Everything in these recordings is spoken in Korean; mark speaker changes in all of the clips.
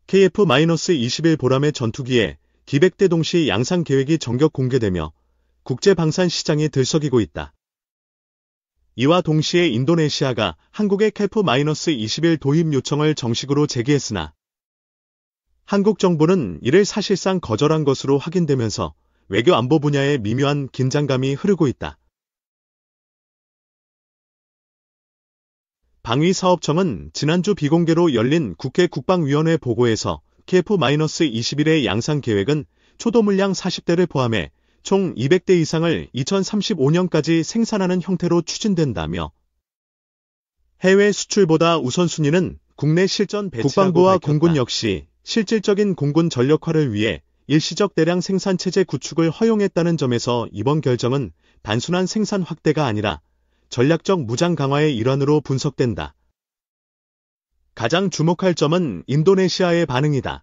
Speaker 1: KF-21 보람의 전투기의 기백대 동시 양산 계획이 전격 공개되며 국제 방산 시장이 들썩이고 있다. 이와 동시에 인도네시아가 한국의 KF-21 도입 요청을 정식으로 제기했으나 한국 정부는 이를 사실상 거절한 것으로 확인되면서 외교 안보 분야에 미묘한 긴장감이 흐르고 있다. 방위사업청은 지난주 비공개로 열린 국회 국방위원회 보고에서 KF-21의 양산 계획은 초도 물량 40대를 포함해 총 200대 이상을 2035년까지 생산하는 형태로 추진된다며 해외 수출보다 우선순위는 국내 실전 배치라고 국방부와 밝혔다. 공군 역시 실질적인 공군 전력화를 위해 일시적 대량 생산체제 구축을 허용했다는 점에서 이번 결정은 단순한 생산 확대가 아니라 전략적 무장 강화의 일환으로 분석된다. 가장 주목할 점은 인도네시아의 반응이다.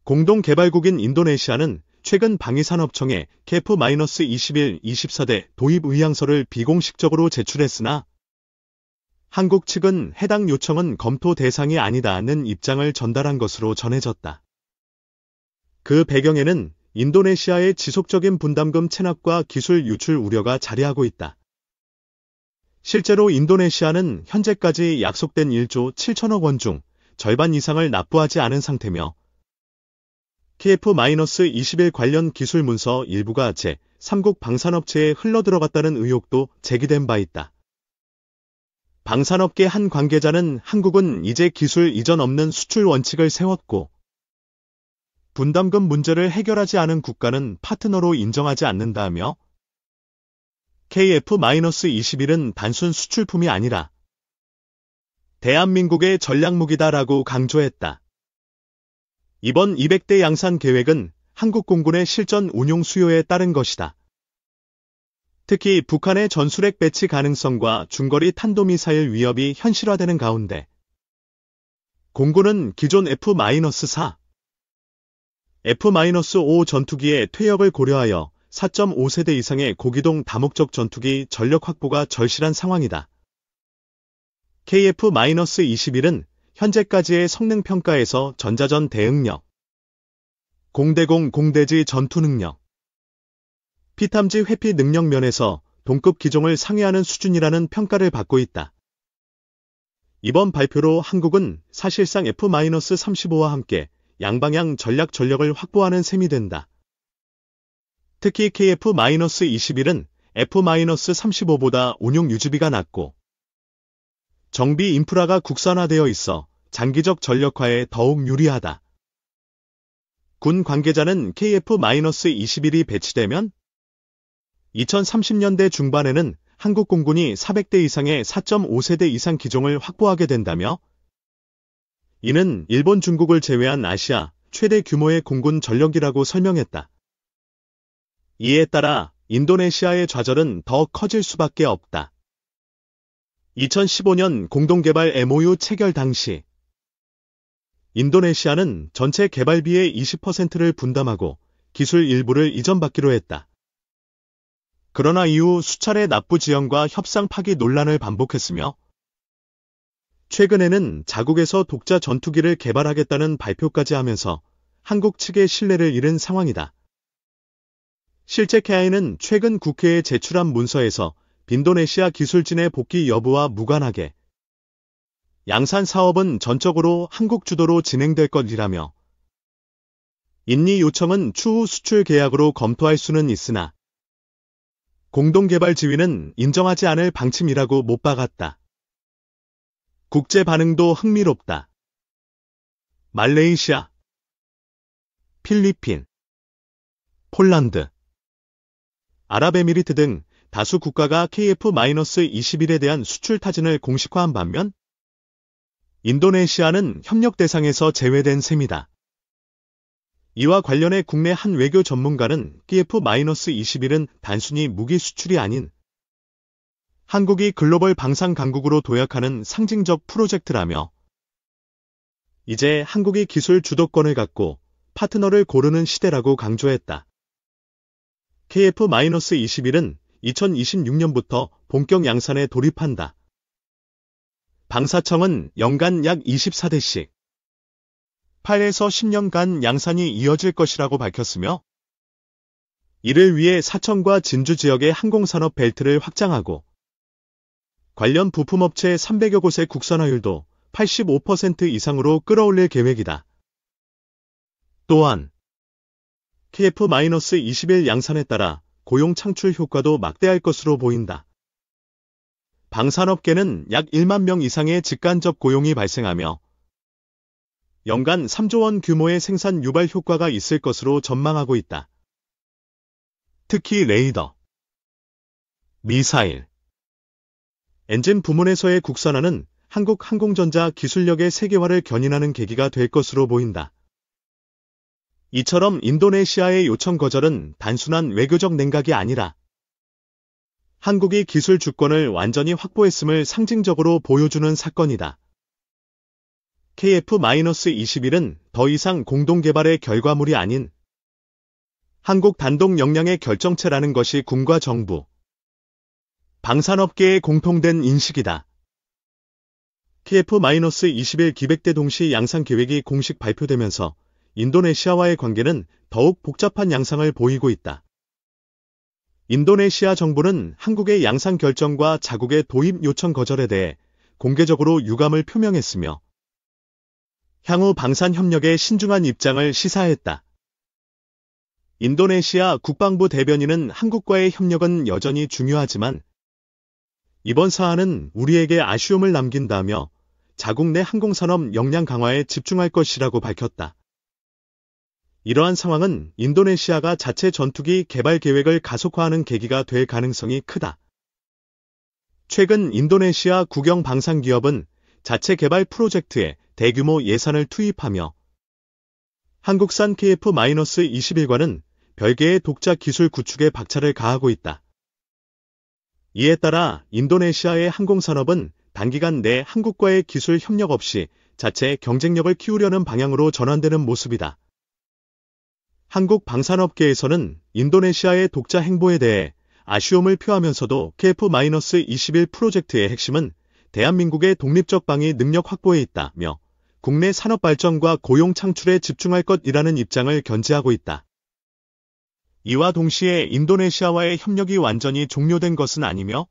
Speaker 1: 공동개발국인 인도네시아는 최근 방위산업청에 KF-21, 24대 도입 의향서를 비공식적으로 제출했으나 한국 측은 해당 요청은 검토 대상이 아니다는 입장을 전달한 것으로 전해졌다. 그 배경에는 인도네시아의 지속적인 분담금 체납과 기술 유출 우려가 자리하고 있다. 실제로 인도네시아는 현재까지 약속된 1조 7천억 원 중 절반 이상을 납부하지 않은 상태며 KF-21 관련 기술 문서 일부가 제3국 방산업체에 흘러들어갔다는 의혹도 제기된 바 있다. 방산업계 한 관계자는 한국은 이제 기술 이전 없는 수출 원칙을 세웠고 분담금 문제를 해결하지 않은 국가는 파트너로 인정하지 않는다며 KF-21은 단순 수출품이 아니라 대한민국의 전략무기다라고 강조했다. 이번 200대 양산 계획은 한국 공군의 실전 운용 수요에 따른 것이다. 특히 북한의 전술핵 배치 가능성과 중거리 탄도미사일 위협이 현실화되는 가운데 공군은 기존 F-4, F-5 전투기의 퇴역을 고려하여 4.5세대 이상의 고기동 다목적 전투기 전력 확보가 절실한 상황이다. KF-21은 현재까지의 성능평가에서 전자전 대응력, 공대공 공대지 전투 능력, 피탐지 회피 능력 면에서 동급 기종을 상회하는 수준이라는 평가를 받고 있다. 이번 발표로 한국은 사실상 F-35와 함께 양방향 전략 전력을 확보하는 셈이 된다. 특히 KF-21은 F-35보다 운용 유지비가 낮고 정비 인프라가 국산화되어 있어 장기적 전력화에 더욱 유리하다. 군 관계자는 KF-21이 배치되면 2030년대 중반에는 한국 공군이 400대 이상의 4.5세대 이상 기종을 확보하게 된다며 이는 일본, 중국을 제외한 아시아 최대 규모의 공군 전력이라고 설명했다. 이에 따라 인도네시아의 좌절은 더 커질 수밖에 없다. 2015년 공동개발 MOU 체결 당시 인도네시아는 전체 개발비의 20%를 분담하고 기술 일부를 이전받기로 했다. 그러나 이후 수차례 납부 지연과 협상 파기 논란을 반복했으며 최근에는 자국에서 독자 전투기를 개발하겠다는 발표까지 하면서 한국 측의 신뢰를 잃은 상황이다. 실제 KI는 최근 국회에 제출한 문서에서 인도네시아 기술진의 복귀 여부와 무관하게 양산 사업은 전적으로 한국 주도로 진행될 것이라며 인리 요청은 추후 수출 계약으로 검토할 수는 있으나 공동개발 지위는 인정하지 않을 방침이라고 못 박았다. 국제 반응도 흥미롭다. 말레이시아, 필리핀, 폴란드, 아랍에미리트 등 다수 국가가 KF-21에 대한 수출 타진을 공식화한 반면 인도네시아는 협력 대상에서 제외된 셈이다. 이와 관련해 국내 한 외교 전문가는 KF-21은 단순히 무기 수출이 아닌 한국이 글로벌 방산 강국으로 도약하는 상징적 프로젝트라며 이제 한국이 기술 주도권을 갖고 파트너를 고르는 시대라고 강조했다. KF-21은 2026년부터 본격 양산에 돌입한다. 방사청은 연간 약 24대씩 8에서 10년간 양산이 이어질 것이라고 밝혔으며 이를 위해 사천과 진주 지역의 항공산업 벨트를 확장하고 관련 부품업체 300여 곳의 국산화율도 85% 이상으로 끌어올릴 계획이다. 또한 KF-21 양산에 따라 고용 창출 효과도 막대할 것으로 보인다. 방산업계는 약 1만 명 이상의 직간접 고용이 발생하며 연간 3조 원 규모의 생산 유발 효과가 있을 것으로 전망하고 있다. 특히 레이더, 미사일, 엔진 부문에서의 국산화는 한국 항공전자 기술력의 세계화를 견인하는 계기가 될 것으로 보인다. 이처럼 인도네시아의 요청 거절은 단순한 외교적 냉각이 아니라 한국이 기술 주권을 완전히 확보했음을 상징적으로 보여주는 사건이다. KF-21은 더 이상 공동개발의 결과물이 아닌 한국 단독 역량의 결정체라는 것이 군과 정부, 방산업계의 공통된 인식이다. KF-21 기획대 동시 양산 계획이 공식 발표되면서 인도네시아와의 관계는 더욱 복잡한 양상을 보이고 있다. 인도네시아 정부는 한국의 양산 결정과 자국의 도입 요청 거절에 대해 공개적으로 유감을 표명했으며 향후 방산 협력에 신중한 입장을 시사했다. 인도네시아 국방부 대변인은 한국과의 협력은 여전히 중요하지만 이번 사안은 우리에게 아쉬움을 남긴다며 자국 내 항공산업 역량 강화에 집중할 것이라고 밝혔다. 이러한 상황은 인도네시아가 자체 전투기 개발 계획을 가속화하는 계기가 될 가능성이 크다. 최근 인도네시아 국영 방산기업은 자체 개발 프로젝트에 대규모 예산을 투입하며 한국산 KF-21과는 별개의 독자 기술 구축에 박차를 가하고 있다. 이에 따라 인도네시아의 항공산업은 단기간 내 한국과의 기술 협력 없이 자체 경쟁력을 키우려는 방향으로 전환되는 모습이다. 한국 방산업계에서는 인도네시아의 독자 행보에 대해 아쉬움을 표하면서도 KF-21 프로젝트의 핵심은 대한민국의 독립적 방위 능력 확보에 있다며 국내 산업 발전과 고용 창출에 집중할 것이라는 입장을 견지하고 있다. 이와 동시에 인도네시아와의 협력이 완전히 종료된 것은 아니며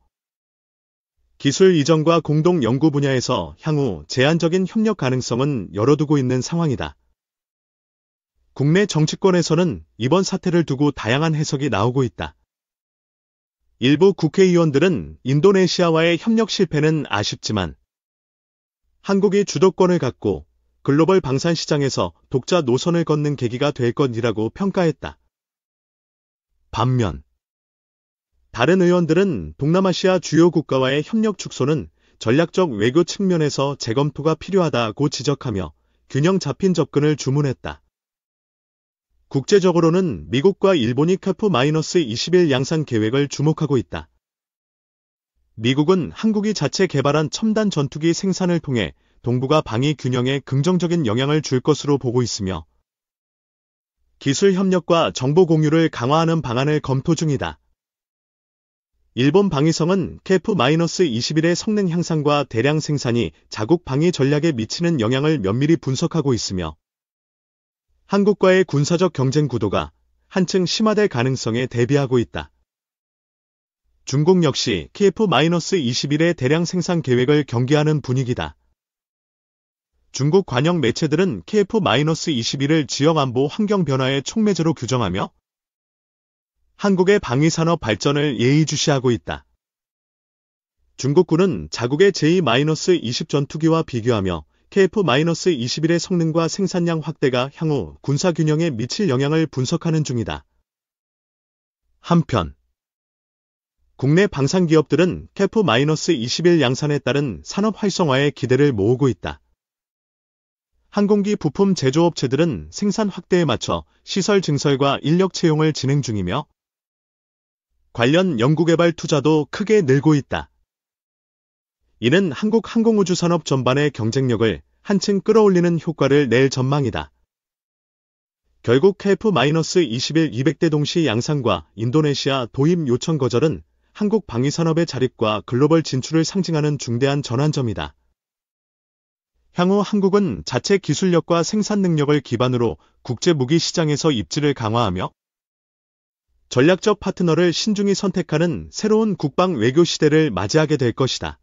Speaker 1: 기술 이전과 공동 연구 분야에서 향후 제한적인 협력 가능성은 열어두고 있는 상황이다. 국내 정치권에서는 이번 사태를 두고 다양한 해석이 나오고 있다. 일부 국회의원들은 인도네시아와의 협력 실패는 아쉽지만 한국이 주도권을 갖고 글로벌 방산 시장에서 독자 노선을 걷는 계기가 될 것이라고 평가했다. 반면 다른 의원들은 동남아시아 주요 국가와의 협력 축소는 전략적 외교 측면에서 재검토가 필요하다고 지적하며 균형 잡힌 접근을 주문했다. 국제적으로는 미국과 일본이 KF-21 양산 계획을 주목하고 있다. 미국은 한국이 자체 개발한 첨단 전투기 생산을 통해 동북아 방위 균형에 긍정적인 영향을 줄 것으로 보고 있으며 기술 협력과 정보 공유를 강화하는 방안을 검토 중이다. 일본 방위성은 KF-21의 성능 향상과 대량 생산이 자국 방위 전략에 미치는 영향을 면밀히 분석하고 있으며 한국과의 군사적 경쟁 구도가 한층 심화될 가능성에 대비하고 있다. 중국 역시 KF-21의 대량 생산 계획을 경계하는 분위기다. 중국 관영 매체들은 KF-21을 지역 안보 환경 변화의 촉매제로 규정하며 한국의 방위산업 발전을 예의주시하고 있다. 중국군은 자국의 J-20 전투기와 비교하며 KF-21의 성능과 생산량 확대가 향후 군사균형에 미칠 영향을 분석하는 중이다. 한편 국내 방산기업들은 KF-21 양산에 따른 산업 활성화에 기대를 모으고 있다. 항공기 부품 제조업체들은 생산 확대에 맞춰 시설 증설과 인력 채용을 진행 중이며 관련 연구개발 투자도 크게 늘고 있다. 이는 한국 항공우주 산업 전반의 경쟁력을 한층 끌어올리는 효과를 낼 전망이다. 결국 KF-21 200대 동시 양산과 인도네시아 도입 요청 거절은 한국 방위산업의 자립과 글로벌 진출을 상징하는 중대한 전환점이다. 향후 한국은 자체 기술력과 생산 능력을 기반으로 국제 무기 시장에서 입지를 강화하며 전략적 파트너를 신중히 선택하는 새로운 국방 외교 시대를 맞이하게 될 것이다.